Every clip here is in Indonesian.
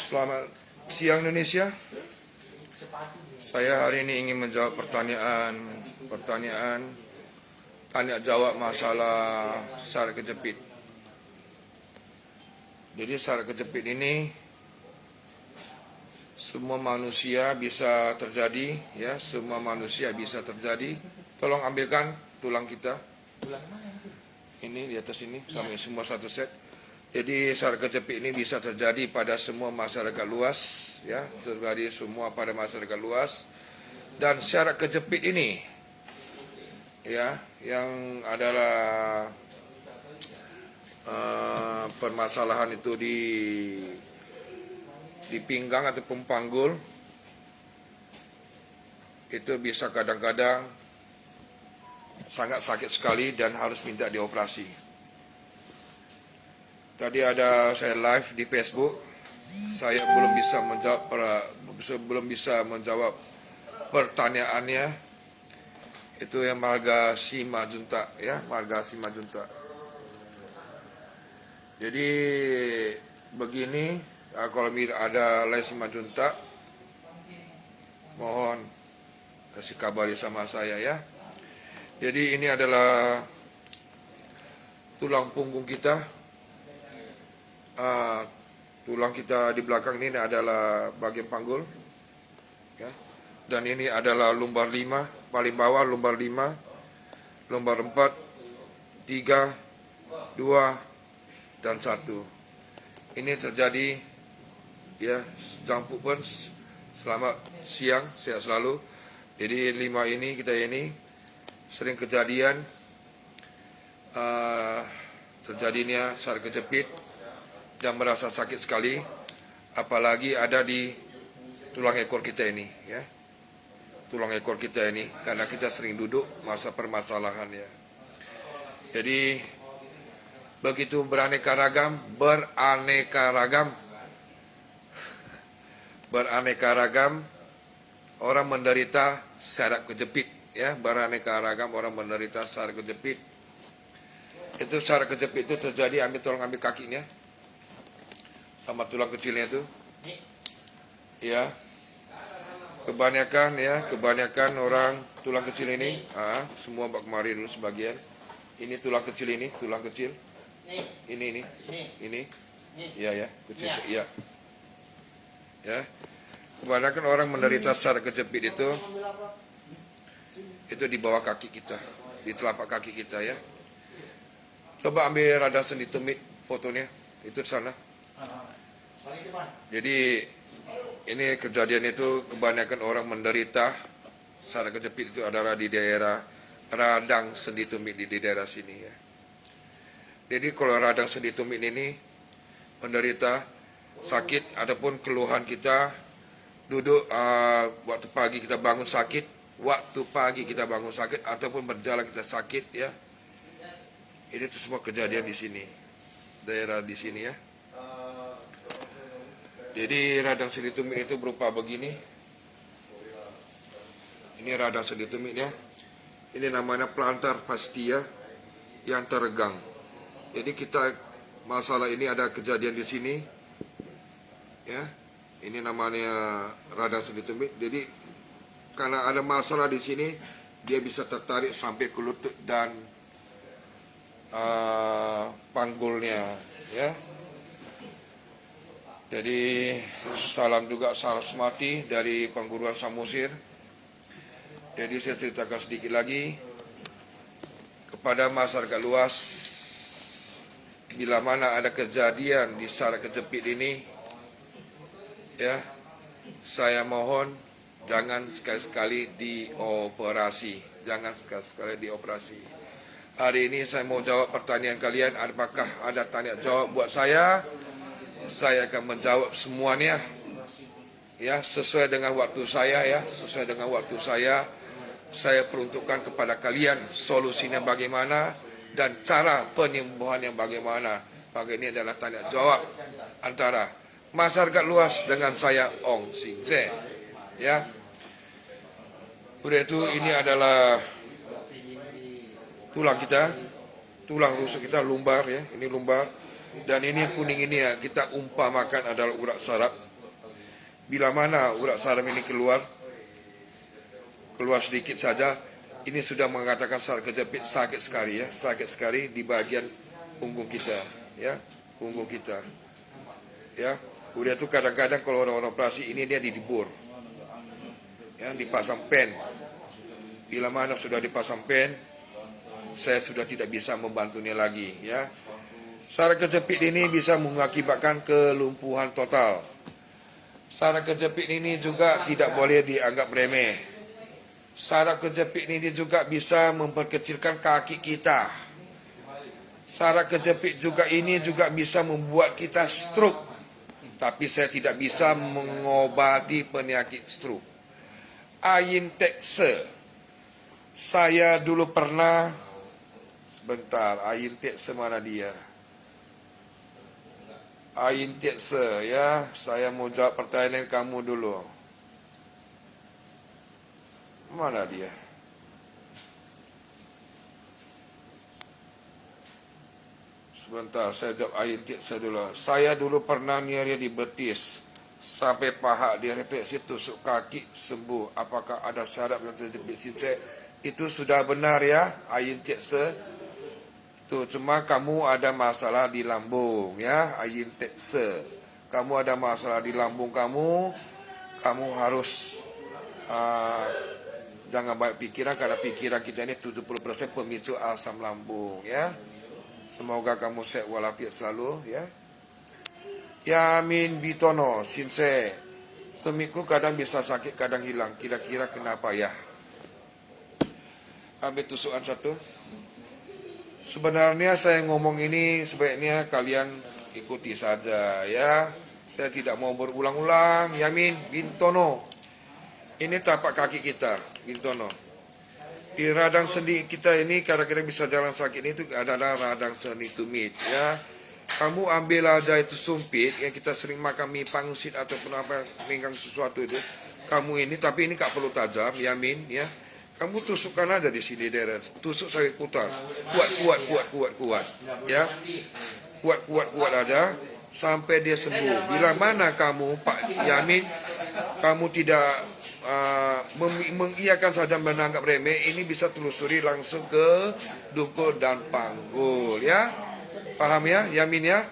Selamat siang Indonesia. Saya hari ini ingin menjawab pertanyaan tanya jawab masalah syarat kejepit. Jadi syarat kejepit ini semua manusia bisa terjadi, ya, semua manusia bisa terjadi. Tolong ambilkan tulang kita. Ini di atas ini sampai semua satu set. Jadi syarat kejepit ini bisa terjadi pada semua masyarakat luas, ya, terjadi semua pada masyarakat luas. Dan syarat kejepit ini, ya, yang adalah permasalahan itu di pinggang ataupun panggul, itu bisa kadang-kadang sangat sakit sekali dan harus minta dioperasi. Tadi ada saya live di Facebook, saya belum bisa menjawab pertanyaannya. Itu yang marga Simajuntak, ya, marga Simajuntak. Jadi begini, kalau ada live Simajuntak, mohon kasih kabari sama saya, ya. Jadi ini adalah tulang punggung kita. Tulang kita di belakang ini adalah bagian panggul, ya. Dan ini adalah lumbar 5, paling bawah lumbar 5, lumbar 4, 3, 2, dan 1. Ini terjadi, ya, jangkuk pun. Selamat siang, sehat selalu. Jadi 5 ini kita ini sering kejadian terjadinya syarat kejepit dan merasa sakit sekali, apalagi ada di tulang ekor kita ini, ya, tulang ekor kita ini, karena kita sering duduk masa permasalahannya. Jadi begitu beraneka ragam orang menderita syarat kejepit, ya, beraneka ragam orang menderita syarat kejepit. Itu syarat kejepit itu terjadi, tolong ambil kakinya sama tulang kecilnya itu, ya. Kebanyakan orang tulang kecil ini, semua bak kemari dulu sebagian. Ini tulang kecil ini, tulang kecil. Ini, ya, kecil, ya. Ya. Kebanyakan orang menderita syarat kejepit itu di bawah kaki kita, di telapak kaki kita, ya. Coba ambil radang sendi tumit fotonya, itu di sana. Jadi ini kejadian itu kebanyakan orang menderita syarat kejepit itu adalah di daerah radang sendi tumit, di daerah sini, ya. Jadi kalau radang sendi tumit ini menderita sakit ataupun keluhan kita duduk waktu pagi kita bangun sakit, ataupun berjalan kita sakit, ya. Ini semua kejadian di sini, daerah di sini, ya. Jadi radang sendi tumit itu berupa begini. Ini radang sendi tumit, ya. Ini namanya plantar fascia yang teregang. Jadi masalah ini ada kejadian di sini, ya. Ini namanya radang sendi tumit. Jadi karena ada masalah di sini, dia bisa tertarik sampai ke lutut dan panggulnya, ya. Jadi salam juga Saraswati dari Pengguruan Samosir. Jadi saya ceritakan sedikit lagi kepada masyarakat luas, bila mana ada kejadian di syarat kejepit ini, ya, saya mohon jangan sekali-sekali dioperasi, Hari ini saya mau jawab pertanyaan kalian. Apakah ada tanya jawab buat saya? Saya akan menjawab semuanya, ya, sesuai dengan waktu saya, ya, sesuai dengan waktu saya. Saya peruntukkan kepada kalian solusinya bagaimana dan cara penyembuhan yang bagaimana. Pagi ini adalah tanya jawab antara masyarakat luas dengan saya, Ong Sing Se, ya. Udah itu, ini adalah tulang kita, tulang rusuk kita, lumbar, ya, ini lumbar. Dan ini yang kuning ini ya, kita umpamakan adalah urat saraf. Bila mana urat saraf ini keluar sedikit saja, ini sudah mengatakan saraf kejepit sakit sekali ya, sakit sekali di bagian punggung kita ya, punggung kita ya. Udah tuh kadang-kadang kalau orang operasi ini dia dibur ya, dipasang pen. Bila mana sudah dipasang pen, saya sudah tidak bisa membantunya lagi ya. Saraf kejepit ini bisa mengakibatkan kelumpuhan total. Saraf kejepit ini juga tidak boleh dianggap remeh. Saraf kejepit ini juga bisa memperkecilkan kaki kita. Saraf kejepit juga ini juga bisa membuat kita stroke. Tapi saya tidak bisa mengobati penyakit stroke. Ayintekse. Saya dulu pernah, sebentar, ayintekse mana dia? Ayintekse ya, saya mau jawab pertanyaan kamu dulu. Mana dia? Sebentar, saya jawab ayintekse dulu. Saya dulu pernah niaria di betis sampai paha direfleksi tusuk kaki sembuh. Apakah ada syarat yang terjepit sincek? Itu sudah benar ya, ayintekse. Cuma kamu ada masalah di lambung ya, ayintekse. Kamu ada masalah di lambung kamu harus jangan banyak pikiran, karena pikiran kita ini 70% pemicu asam lambung ya. Semoga kamu sehat walafiat selalu ya. Yamin Bitono, Sinse. Tumiku kadang bisa sakit, kadang hilang. Kira-kira kenapa ya? Ambil tusukan satu. Sebenarnya saya ngomong ini sebaiknya kalian ikuti saja ya. Saya tidak mau berulang-ulang. Yamin Bintono. Ini tapak kaki kita, Bintono. Di radang sendi kita ini kadang-kadang bisa jalan sakit itu adalah radang sendi tumit ya. Kamu ambil aja itu sumpit yang kita sering makan mie pangsit ataupun apa menggang sesuatu itu. Kamu ini, tapi ini tak perlu tajam, Yamin ya. Kamu tusukkan aja di sini daerah, tusuk sampai putar, kuat, ya, kuat aja sampai dia sembuh. Bila mana kamu, Pak Yamin, kamu tidak mengiyakan saja menanggap remeh, ini bisa telusuri langsung ke Dukul dan Panggul, ya, paham ya, Yamin ya?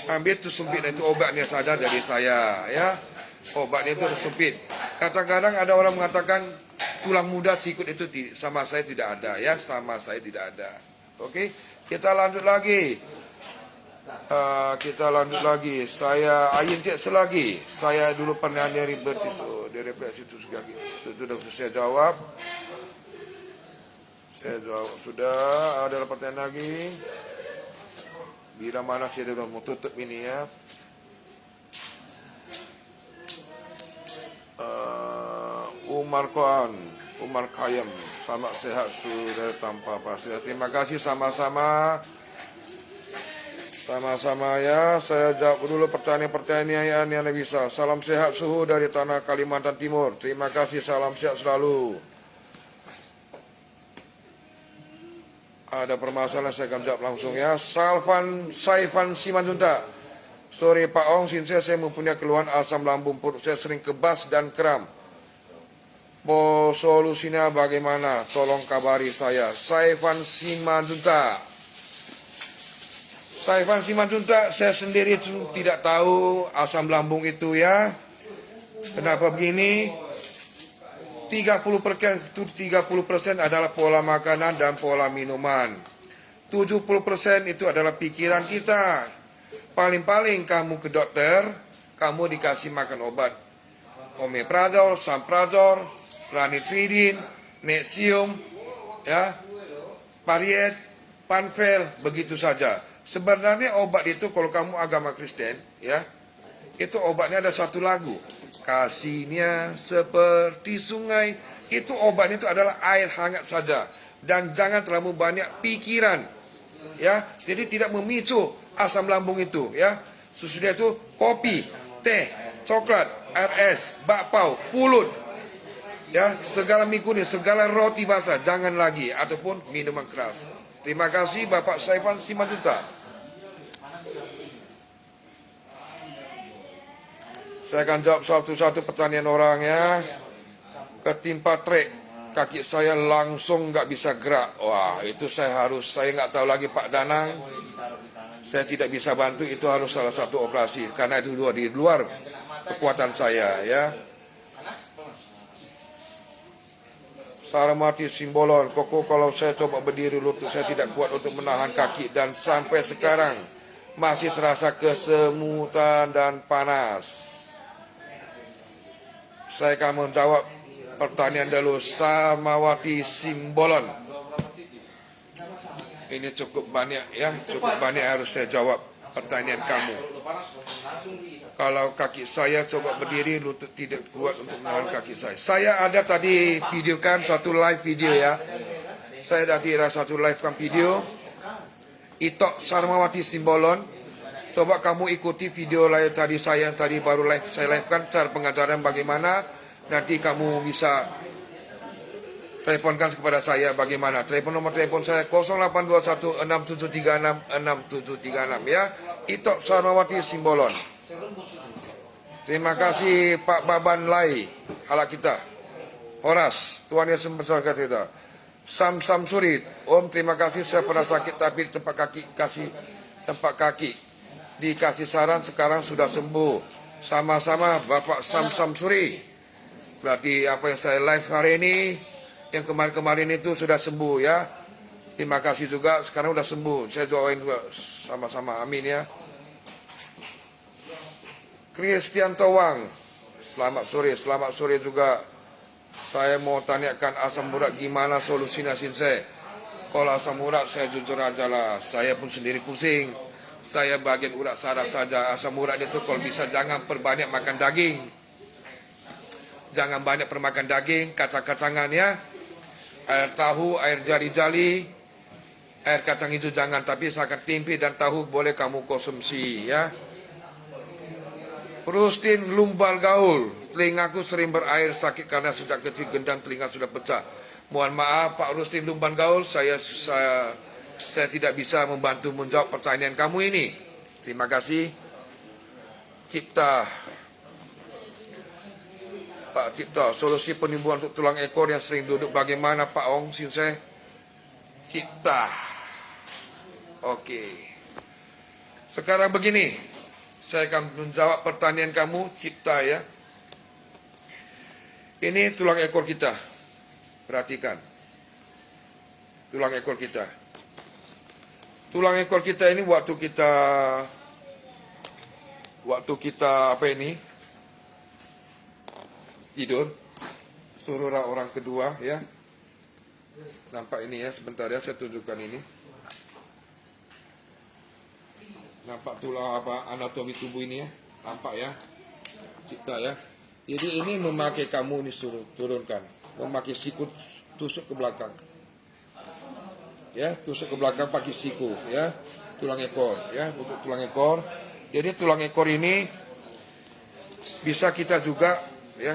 Ambil tu sumpit itu obatnya saja dari saya, ya, obatnya itu sumpit. Kadang-kadang ada orang mengatakan tulang muda sikut itu sama saya tidak ada ya, sama saya tidak ada. Oke, kita lanjut lagi. Saya ayintekse lagi. Saya dulu pernah dari betis, dari situ lagi. Sudah saya jawab. Sudah ada pertanyaan lagi. Bila mana saya sudah mau tutup ini ya. Umar Kayam, selamat sehat sudah tanpa pasir. Terima kasih sama-sama ya. Saya jawab dulu pertanyaan yang bisa. Salam sehat suhu dari tanah Kalimantan Timur. Terima kasih, salam sehat selalu. Ada permasalahan saya akan jawab langsung ya. Saifan Simanjunta. Sore Pak Ong, saya mempunyai keluhan asam lambung, perut saya sering kebas dan kram. Solusinya bagaimana? Tolong kabari saya. Saifan Simanjunta. Saya sendiri tidak tahu asam lambung itu ya. Kenapa begini? 30% adalah pola makanan dan pola minuman. 70% itu adalah pikiran kita. Paling-paling kamu ke dokter, kamu dikasih makan obat omeprazol, samprazol, ranitridin, nexium, ya, pariet, panvel, begitu saja. Sebenarnya obat itu kalau kamu agama Kristen, ya, itu obatnya ada satu lagu. Kasihnya seperti sungai. Itu obatnya itu adalah air hangat saja. Dan jangan terlalu banyak pikiran, ya. Jadi tidak memicu asam lambung itu, ya. Sesudah itu kopi, teh, coklat, RS, bakpao, pulut, ya, segala mie kuning, segala roti basah, jangan lagi, ataupun minuman keras. Terima kasih Bapak Saifan Simanjunta. Saya akan jawab satu-satu pertanyaan orang ya. Ketimpa trek, kaki saya langsung nggak bisa gerak. Wah, itu saya nggak tahu lagi Pak Danang. Saya tidak bisa bantu, itu harus salah satu operasi. Karena itu di luar kekuatan saya ya. Saramati Simbolon, Koko, kalau saya coba berdiri lutut saya tidak kuat untuk menahan kaki dan sampai sekarang masih terasa kesemutan dan panas. Saya akan menjawab pertanyaan dulu. Samawati Simbolon. Ini cukup banyak ya, cukup banyak harus saya jawab pertanyaan kamu. Kalau kaki saya coba berdiri, lutut tidak kuat untuk menahan kaki saya. Saya ada tadi videokan satu live video ya. Saya tadi ada satu live kan video. Itok Sarmawati Simbolon. Coba kamu ikuti video lain tadi saya baru saya livekan cara pengajaran bagaimana. Nanti kamu bisa teleponkan kepada saya bagaimana. Nomor telepon saya 082167366736 ya. Itok Sarmawati Simbolon. Terima kasih Pak Baban Lai, halak kita. Horas, Tuhan Yesus memberkati kita. Sam Surit, Om terima kasih, saya pernah sakit tapi di tempat kaki dikasih saran sekarang sudah sembuh. Sama-sama Bapak Sam Suri. Berarti apa yang saya live hari ini, yang kemarin-kemarin itu sudah sembuh ya. Terima kasih juga, sekarang sudah sembuh. Saya doain juga sama-sama, amin ya. Christian Towang, selamat sore juga. Saya mau tanyakan asam urat gimana solusinya Sinse. Kalau asam urat saya jujur aja lah, saya pun sendiri pusing. Saya bagian urat saraf saja. Asam urat itu kalau bisa jangan perbanyak makan daging. Jangan banyak permakan daging, kacang-kacangan ya. Air tahu, air jali-jali, air kacang hijau jangan. Tapi sangat tempe dan tahu boleh kamu konsumsi ya. Rustin Lumbal Gaul, telingaku sering berair sakit karena sejak kecil gendang telinga sudah pecah. Mohon maaf Pak Rustin Lumbal Gaul, saya tidak bisa membantu menjawab pertanyaan kamu ini. Terima kasih. Cipta, Pak Cipta, solusi penyembuhan untuk tulang ekor yang sering duduk bagaimana Pak Ong Sinse? Cipta. Oke. Sekarang begini, saya akan menjawab pertanyaan kamu, Cipta ya. Ini tulang ekor kita. Perhatikan. Tulang ekor kita. Tulang ekor kita ini waktu kita apa ini? Tidur. Suruh orang kedua ya. Nampak ini ya, sebentar ya saya tunjukkan ini. Nampak tulang apa anatomi tubuh ini ya? Nampak ya? Kita ya. Jadi ini memakai kamu ini suruh turunkan. Memakai siku tusuk ke belakang. Ya, tusuk ke belakang pakai siku ya. Tulang ekor ya, untuk tulang ekor. Jadi tulang ekor ini bisa kita juga ya.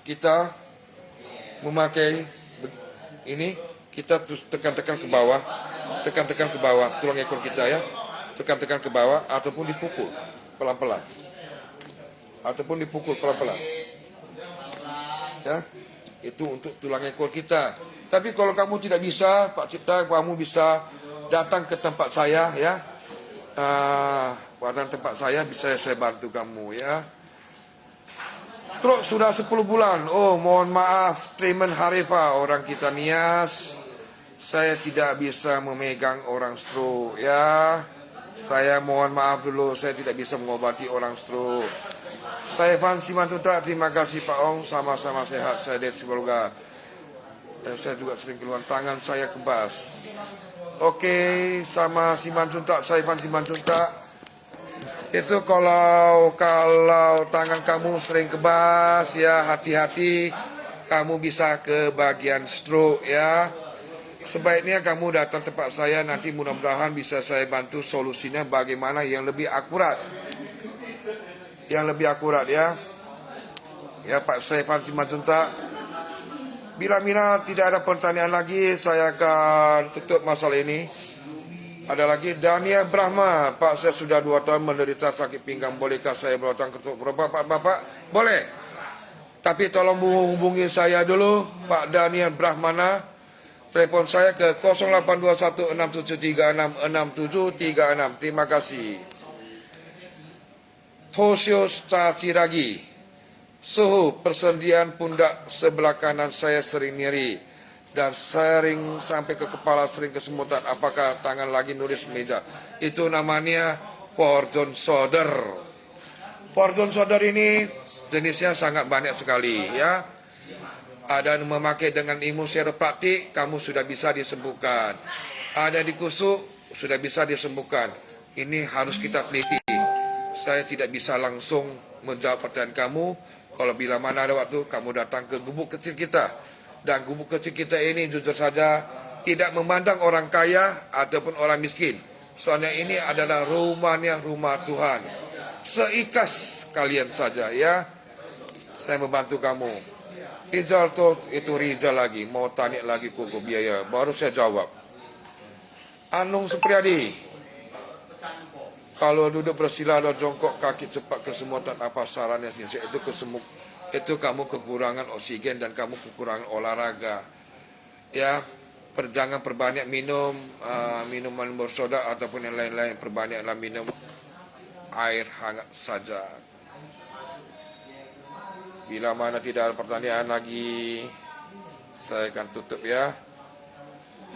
Kita memakai ini, kita tekan-tekan ke bawah. Tekan-tekan ke bawah tulang ekor kita ya. Tekan-tekan ke bawah ataupun dipukul pelan-pelan. Ataupun dipukul pelan-pelan. Ya. Itu untuk tulang ekor kita. Tapi kalau kamu tidak bisa, Pak Cipta, kamu bisa datang ke tempat saya ya. Pada tempat saya bisa saya bantu kamu ya. Stroke sudah 10 bulan. Oh, mohon maaf, Treatment Harifa, orang kita Nias. Saya tidak bisa memegang orang stroke ya. Saya mohon maaf dulu, saya tidak bisa mengobati orang stroke. Saya Van Simanjuntak, terima kasih Pak Ong, sama-sama sehat, saya dari Sibolga. Saya juga sering keluar tangan saya kebas. Oke, sama Simanjuntak, saya Van Simanjuntak. Itu kalau tangan kamu sering kebas ya, hati-hati, kamu bisa ke bagian stroke ya. Sebaiknya kamu datang tempat saya, nanti mudah-mudahan bisa saya bantu solusinya bagaimana yang lebih akurat. Yang lebih akurat ya. Ya Pak Saifan Simanjuntak. Bila tidak ada pertanyaan lagi, saya akan tutup masalah ini. Ada lagi Dania Brahma. Pak, saya sudah 2 tahun menderita sakit pinggang. Bolehkah saya berhutang ke Bapak? Boleh. Tapi tolong hubungi saya dulu, Pak Dania Brahmana. Telepon saya ke 082167366736. Terima kasih. Tosio Siragi. Suhu persendian pundak sebelah kanan saya sering nyeri dan sering sampai ke kepala, sering kesemutan. Apakah tangan lagi nulis meja? Itu namanya Fortune Shoulder. Fortune Shoulder ini jenisnya sangat banyak sekali, ya. Ada yang memakai dengan imunoterapeutik, kamu sudah bisa disembuhkan. Ada dikusuk, sudah bisa disembuhkan. Ini harus kita teliti. Saya tidak bisa langsung menjawab pertanyaan kamu. Kalau bila mana ada waktu, kamu datang ke gubuk kecil kita. Dan gubuk kecil kita ini jujur saja tidak memandang orang kaya ataupun orang miskin. Soalnya ini adalah rumahnya, rumah Tuhan. Seikhlas kalian saja, ya. Saya membantu kamu. Rizal itu Rizal lagi, mau tanya lagi kuku biaya. Baru saya jawab. Anung Supriyadi. Kalau duduk bersila atau jongkok kaki cepat kesemutan, apa sarannya? Itu kamu kekurangan oksigen dan kamu kekurangan olahraga. Ya, jangan perbanyak minum minuman bersoda ataupun yang lain-lain. Perbanyaklah minum air hangat saja. Bila mana tidak ada pertanyaan lagi, saya akan tutup, ya.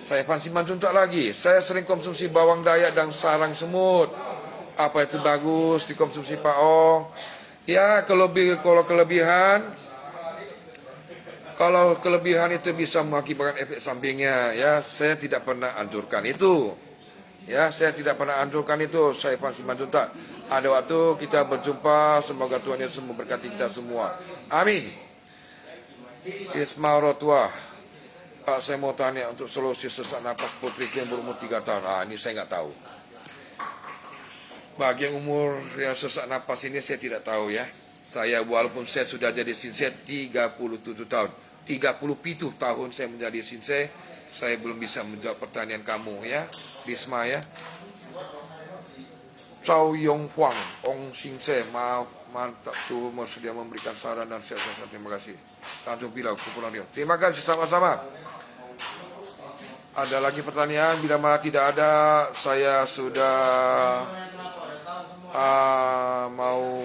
Saya Fansiman Juntak lagi. Saya sering konsumsi bawang dayak dan sarang semut. Apa itu bagus dikonsumsi Pak Ong? Ya, kalau kelebihan itu bisa mengakibatkan efek sampingnya, ya. Saya tidak pernah anjurkan itu. Ya, saya tidak pernah anjurkan itu. Saya Fansiman Juntak. Ada waktu kita berjumpa. Semoga Tuhan Yesus memberkati kita semua. Amin. Ismail Rotua. Pak, saya mau tanya untuk solusi sesak napas putri yang berumur 3 tahun. Ini saya nggak tahu. Bagi yang umur yang sesak napas ini saya tidak tahu, ya. Saya walaupun saya sudah jadi sinsei 37 tahun. 37 tahun saya menjadi sinsei, saya belum bisa menjawab pertanyaan kamu, ya. Bisma, ya. Chow Yong Huang, Ong Sinsei, maaf, mantap tuh bersedia memberikan saran dan sehat-sehat. Terima kasih. Tanjung Pilau, Kepulauan Riau. Terima kasih sama-sama. Ada lagi pertanyaan? Bila mana tidak ada, saya sudah mau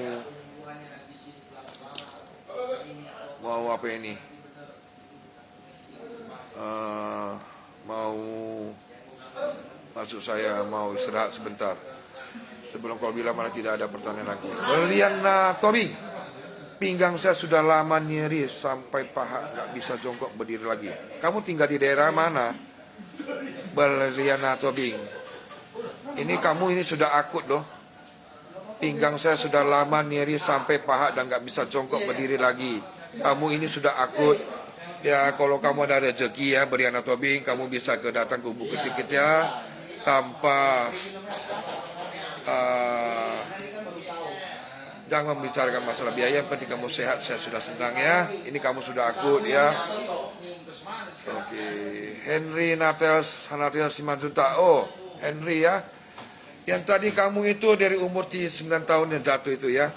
apa ini? Maksud saya mau istirahat sebentar. Sebelum kalau bila mana tidak ada pertanyaan lagi. Berliana Tobing. Pinggang saya sudah lama nyeri sampai paha nggak bisa jongkok berdiri lagi. Kamu tinggal di daerah mana? Berliana Tobing. Ini kamu ini sudah akut loh. Pinggang saya sudah lama nyeri sampai paha dan nggak bisa jongkok berdiri lagi. Kamu ini sudah akut. Ya, kalau kamu ada rezeki, ya, Berliana Tobing, kamu bisa datang ke gubuk kecil kita tanpa jangan membicarakan masalah biaya. Yang penting kamu sehat, saya sudah senang, ya. Ini kamu sudah akut, ya. Oke, Henry Natels Simanjunta. Oh, Henry, ya. Yang tadi kamu itu dari umur 9 tahun yang jatuh itu, ya.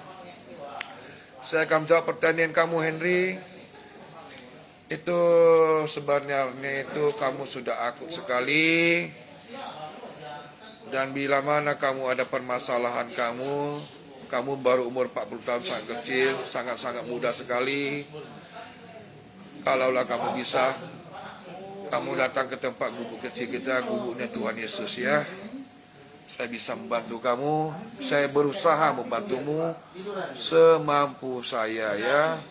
Saya akan jawab pertanyaan kamu, Henry. Itu sebenarnya itu kamu sudah akut sekali. Dan bila mana kamu ada permasalahan kamu baru umur 40 tahun, sangat kecil, sangat-sangat muda sekali. Kalaulah kamu bisa, kamu datang ke tempat gubuk kecil kita, gubuknya Tuhan Yesus, ya. Saya bisa membantu kamu, saya berusaha membantumu semampu saya, ya.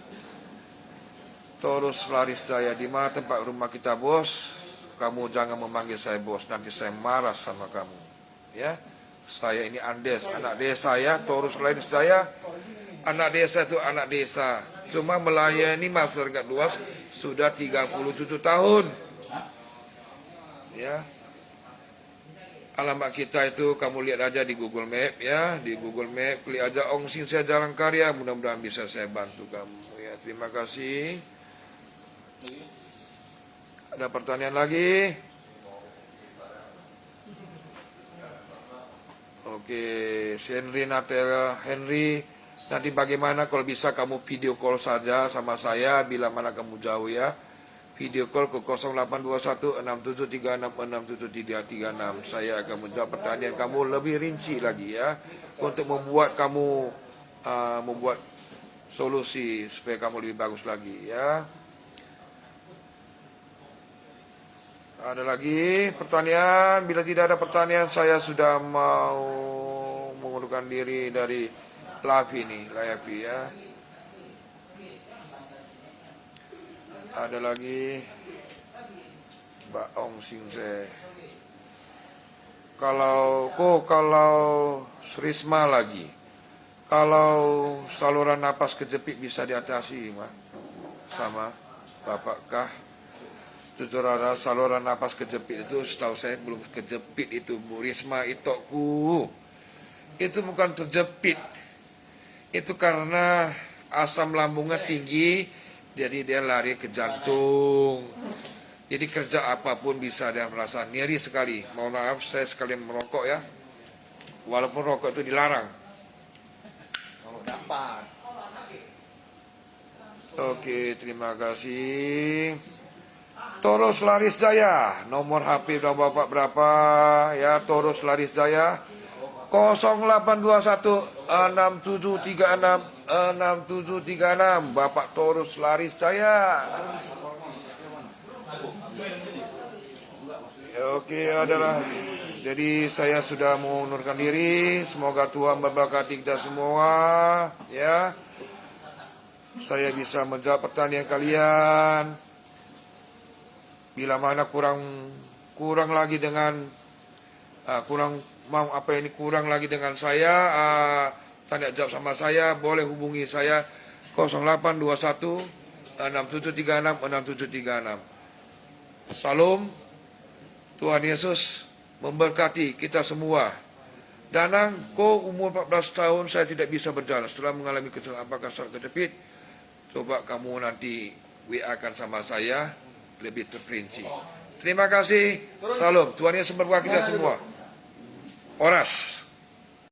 Terus Laris Jaya, di mana tempat rumah kita, bos? Kamu jangan memanggil saya bos, nanti saya marah sama kamu, ya. Saya ini Andes, anak desa, ya. Terus Laris Jaya, anak desa itu anak desa. Cuma melayani masyarakat luas sudah 37 tahun, ya. Alamat kita itu kamu lihat aja di Google Map, ya. Di Google Map klik aja Ong Sinsei Jalan Karya. Mudah-mudahan bisa saya bantu kamu, ya. Terima kasih. Ada pertanyaan lagi? Oke, si Henry Natera Henry, nanti bagaimana kalau bisa kamu video call saja sama saya bila mana kamu jauh ya. Video call ke 082167366736. Saya akan menjawab pertanyaan kamu lebih rinci lagi ya, untuk membuat kamu membuat solusi supaya kamu lebih bagus lagi ya. Ada lagi pertanyaan? Bila tidak ada pertanyaan, saya sudah mau mengundurkan diri dari live ini, ya. Ada lagi Mbak Ong Singse. Kalau Risma lagi, kalau saluran napas kejepit bisa diatasi, Mbak, sama Bapak kah? Jujur ada saluran napas kejepit itu, setahu saya belum kejepit itu, Bu Risma itokku. Itu bukan terjepit. Itu karena asam lambungnya tinggi, jadi dia lari ke jantung. Jadi kerja apapun bisa dia merasa nyeri sekali. Mohon maaf, saya sekalian merokok ya. Walaupun rokok itu dilarang. Kalau dapat. Oke, terima kasih. Torus Laris Jaya, nomor HP dan Bapak berapa ya? Torus Laris Jaya 082167366736, Bapak Torus Laris Jaya. Oke, adalah jadi saya sudah mengundurkan diri. Semoga Tuhan memberkati kita semua ya. Saya bisa menjawab pertanyaan kalian. Bila mana kurang lagi dengan kurang lagi dengan saya, tanya jawab sama saya, boleh hubungi saya 082167366736. Salam, Tuhan Yesus memberkati kita semua. Danang, kau umur 14 tahun saya tidak bisa berjalan setelah mengalami kecelakaan apakah kejepit. Coba kamu nanti WA-kan sama saya lebih terperinci. Terima kasih. Salam. Tuhan Yesus memberkati kita semua. Oras.